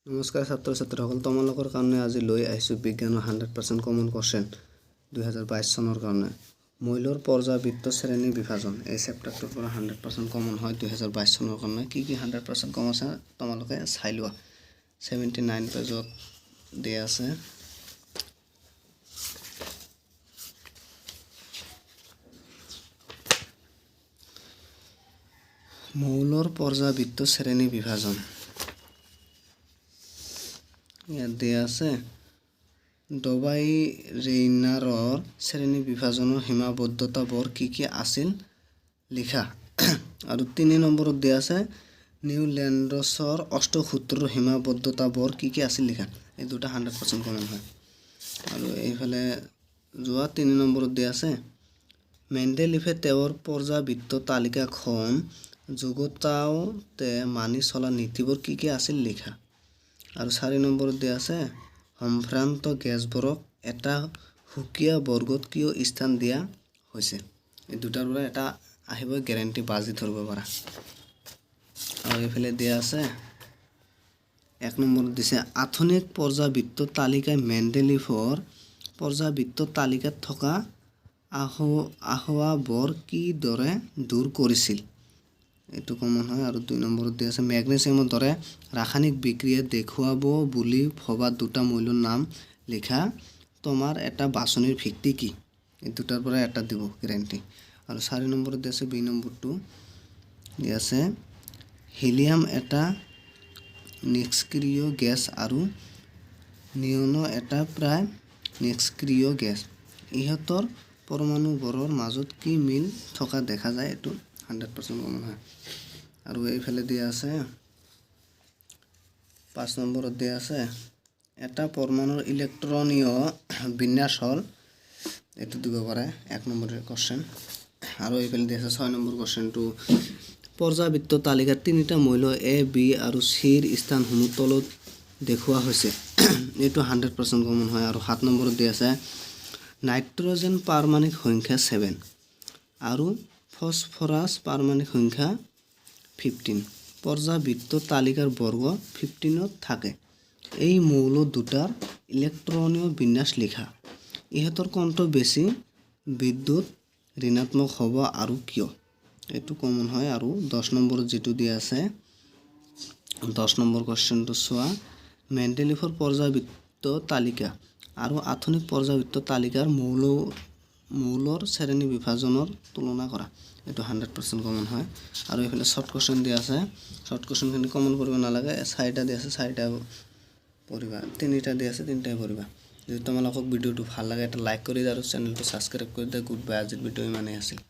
নমস্কাৰ ছাত্ৰ ছাত্ৰীসকল, তোমালোকৰ কাৰণে আজি লৈ আহিছোঁ বিজ্ঞানৰ 100% কমন কোৱেশ্চন 2022 চনৰ কাৰণে মৌলৰ পৰ্যাবৃত্ত শ্ৰেণী বিভাজন। এই চেপ্টাৰটোৰ পৰা 100% কমন হয় 2022 চনৰ কাৰণে। কি 100% কমন আছে তোমালোকে চাই লোৱা। 79 পেজত দিয়া আছে। মৌলৰ পৰ্যাবৃত্ত শ্ৰেণী বিভাজন ইয়াত দিয়া আছে। ডবাই-ৰেইনাৰৰ শ্ৰেণী বিভাজনৰ সীমাবদ্ধতাবোৰ কি আছিল লিখা। আৰু 3 নম্বৰত দিয়া আছে নিউল্যান্ডছৰ অষ্টসূত্ৰৰ সীমাবদ্ধতাবোৰ কি আছিল লিখা। এই দুটা 100% কমন হয়। আৰু এইফালে যোৱা 3 নম্বৰত দিয়া আছে মেণ্ডেলিফে তেওঁৰ পৰ্যাবৃত্ত তালিকাখন যুগুতাওঁতে মানি চলা নীতিবোৰ কি আছিল লিখা। আৰু 4 নম্বৰত দিয়া আছে সম্ভ্ৰান্ত গেছবোৰক এটা সুকীয়া বৰ্গত কিয় স্থান দিয়া হৈছে। এই দুটাৰ পৰা এটা আহিব, গ্যাৰান্টি বাজি ধৰিব পাৰা। আৰু এইফালে দিয়া আছে 1 নম্বৰত দিছে আধুনিক পৰ্যাবৃত্ত তালিকাই মেণ্ডেলিফৰ পৰ্যাবৃত্ত তালিকাত থকা আসোঁৱাহবোৰ কিদৰে দূৰ কৰিছিল। এইটো কমন হয়। আৰু 2 নম্বৰত দিয়া আছে মেগনেছিয়ামৰ দৰে ৰাসায়নিক বিক্ৰিয়া দেখুৱাব বুলি ভবা দুটা মৌলৰ নাম লিখা। তোমাৰ এটা বাছনিৰ ভিত্তি কি। এই দুটাৰ পৰা এটা দিব গ্যাৰান্টি। আৰু 4 নম্বৰত দিয়া আছে 2 নম্বৰটো দিয়া আছে হিলিয়াম এটা নিষ্ক্ৰিয় গেছ আৰু নিয়ন এটা প্ৰায় নিষ্ক্ৰিয় গেছ। ইহঁতৰ পৰমাণুবোৰৰ মাজত কি মিল থকা দেখা যায়। এইটো 100% কমন হয়। আৰু এইফালে দিয়া আছে 5 নম্বৰত দিয়া আছে এটা পৰমাণুৰ ইলেক্ট্ৰনীয় বিন্যাস হ'ল। এইটো দিব পাৰে 1 নম্বৰৰ কোৱেশ্চন। আৰু এইফালে দিয়া আছে 6 নম্বৰ কোৱেশ্চনটো পৰ্যাবৃত্ত তালিকাৰ 3টা মৌল A, B আৰু C ৰ স্থানসমূহ তলত দেখুওৱা হৈছে। এইটো 100% কমন হয়। আৰু 7 নম্বৰত দিয়া আছে নাইট্ৰজেন পাৰমাণিক সংখ্যা 7 আৰু ফছফৰাছ পাৰমাণিক সংখ্যা 15 পৰ্যাবৃত্ত তালিকাৰ বৰ্গ 15ত থাকে। এই মৌল দুটাৰ ইলেক্ট্ৰনীয় বিন্যাস লিখা। ইহঁতৰ কোনটো বেছি বিদ্যুৎ ঋণাত্মক হ'ব আৰু কিয়। এইটো কমন হয়। আৰু 10 নম্বৰত যিটো দিয়া আছে 10 নম্বৰ কোৱেশ্চনটো চোৱা মেণ্ডেলিফৰ পৰ্যাবৃত্ত তালিকা আৰু আধুনিক পৰ্যাবৃত্ত তালিকাৰ মৌলৰ শ্ৰেণী বিভাজনৰ তুলনা কৰা। এইটো 100% কমন হয়। আৰু এইফালে শ্বৰ্ট কোৱেশ্চন দিয়া আছে। শ্বৰ্ট কোৱেশ্চনখিনি কমন কৰিব নালাগে। 4টা দিয়া আছে 4টা পঢ়িবা, 3টা দিয়া আছে 3টাই পঢ়িবা। যদি তোমালোকক ভিডিঅ'টো ভাল লাগে এটা লাইক কৰি দিয়া আৰু চেনেলটো ছাবস্ক্ৰাইব কৰি দিয়া। Good bye. আজিৰ ভিডিঅ' ইমানেই আছিল।